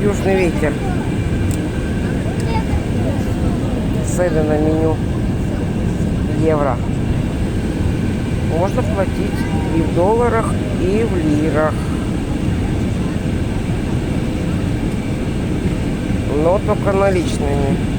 южный ветер. Цены на меню евро. Можно платить и в долларах, и в лирах. Но только наличными.